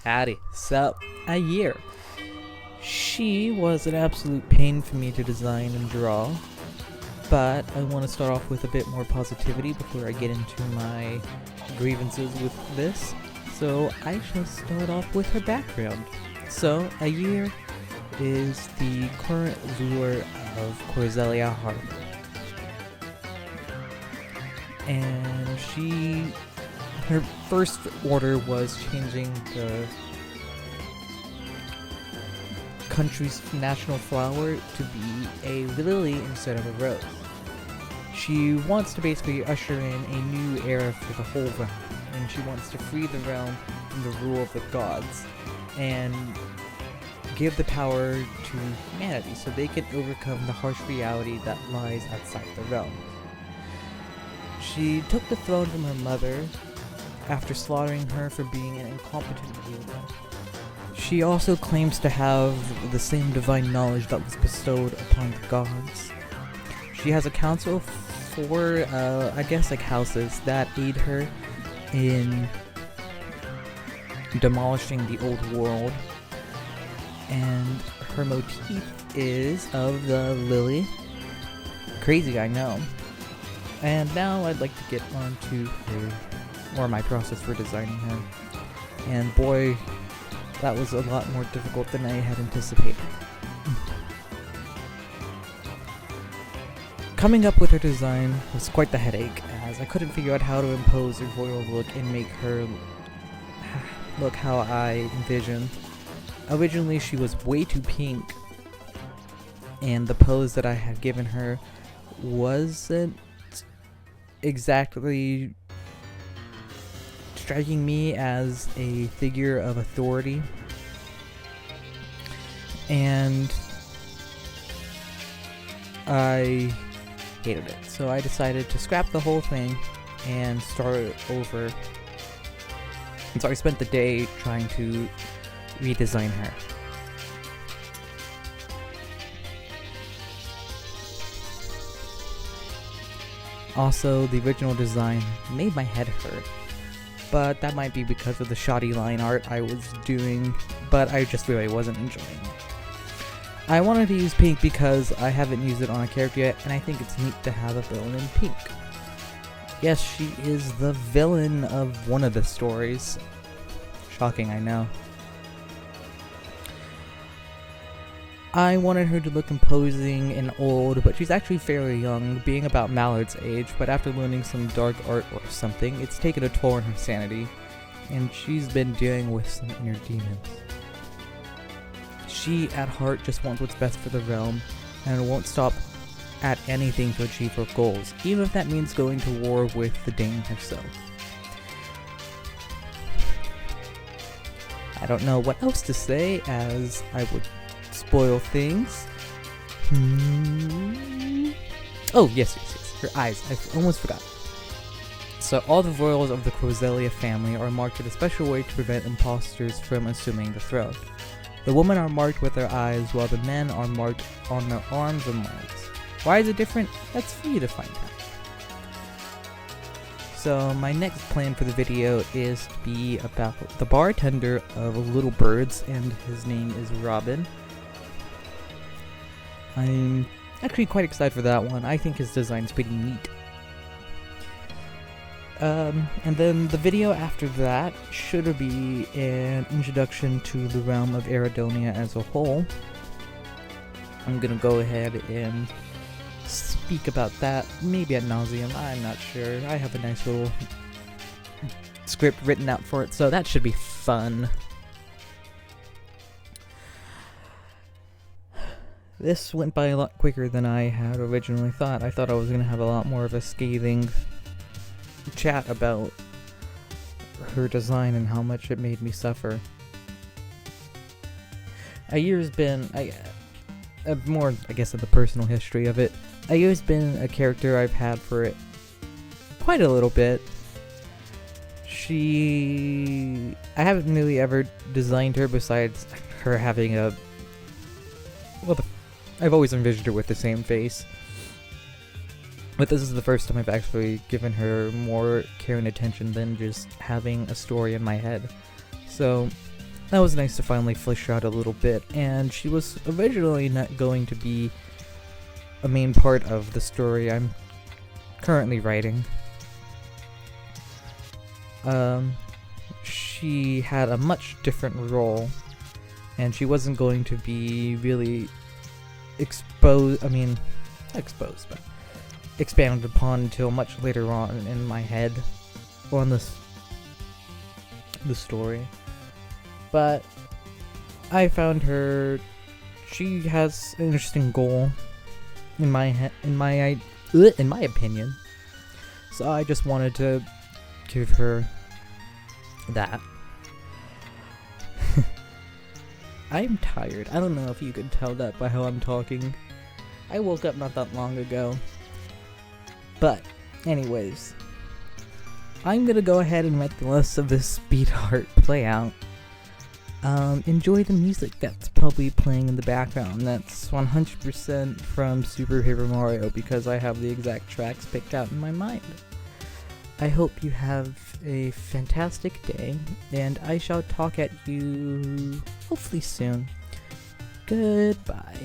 Howdy. So, a year. She was an absolute pain for me to design and draw, but I want to start off with a bit more positivity before I get into my grievances with this. So, I shall start off with her background. So, a year is the current ruler of Corsellia Harbor. And her first order was changing the country's national flower to be a lily instead of a rose. She wants to basically usher in a new era for the whole realm, and she wants to free the realm from the rule of the gods and give the power to humanity so they can overcome the harsh reality that lies outside the realm. She took the throne from her mother after slaughtering her for being an incompetent ruler. She also claims to have the same divine knowledge that was bestowed upon the gods. She has a council for, houses that aid her in demolishing the old world. And her motif is of the lily. Crazy, I know. And now I'd like to get on to my process for designing her. And boy, that was a lot more difficult than I had anticipated. Coming up with her design was quite the headache, as I couldn't figure out how to impose a royal look and make her look how I envisioned. Originally, she was way too pink, and the pose that I had given her wasn't exactly striking me as a figure of authority, and I hated it. So I decided to scrap the whole thing and start over. And so I spent the day trying to redesign her. Also, the original design made my head hurt, but that might be because of the shoddy line art I was doing, but I just really wasn't enjoying it. I wanted to use pink because I haven't used it on a character yet, and I think it's neat to have a villain in pink. Yes, she is the villain of one of the stories. Shocking, I know. I wanted her to look imposing and old, but she's actually fairly young, being about Mallard's age, but after learning some dark art or something, it's taken a toll on her sanity, and she's been dealing with some inner demons. She, at heart, just wants what's best for the realm, and won't stop at anything to achieve her goals, even if that means going to war with the Dane herself. I don't know what else to say, as I would spoil things. Oh, yes, her eyes. I almost forgot. So all the royals of the Corsellia family are marked in a special way to prevent imposters from assuming the throne. The women are marked with their eyes, while the men are marked on their arms and legs. Why is it different? That's for you to find out. So my next plan for the video is to be about the bartender of Little Birds, and his name is Robin. I'm actually quite excited for that one. I think his design's pretty neat. And then the video after that should be an introduction to the realm of Aradonia as a whole. I'm gonna go ahead and speak about that, maybe ad nauseum, I'm not sure. I have a nice little script written out for it, so that should be fun. This went by a lot quicker than I had originally thought. I thought I was going to have a lot more of a scathing chat about her design and how much it made me suffer. A year's been, more, I guess, of the personal history of it. A year's been a character I've had for it quite a little bit. I haven't really ever designed her besides her having I've always envisioned her with the same face. But this is the first time I've actually given her more care and attention than just having a story in my head. So that was nice to finally flesh her out a little bit, and she was originally not going to be a main part of the story I'm currently writing. She had a much different role, and she wasn't going to be really exposed, but expanded upon until much later on in my head, or on the story. But I found her, she has an interesting goal in my opinion. So I just wanted to give her that. I'm tired. I don't know if you could tell that by how I'm talking. I woke up not that long ago. But, anyways, I'm gonna go ahead and let the rest of this sweetheart play out. Enjoy the music that's probably playing in the background. That's 100% from Super Paper Mario, because I have the exact tracks picked out in my mind. I hope you have a fantastic day, and I shall talk at you hopefully soon. Goodbye.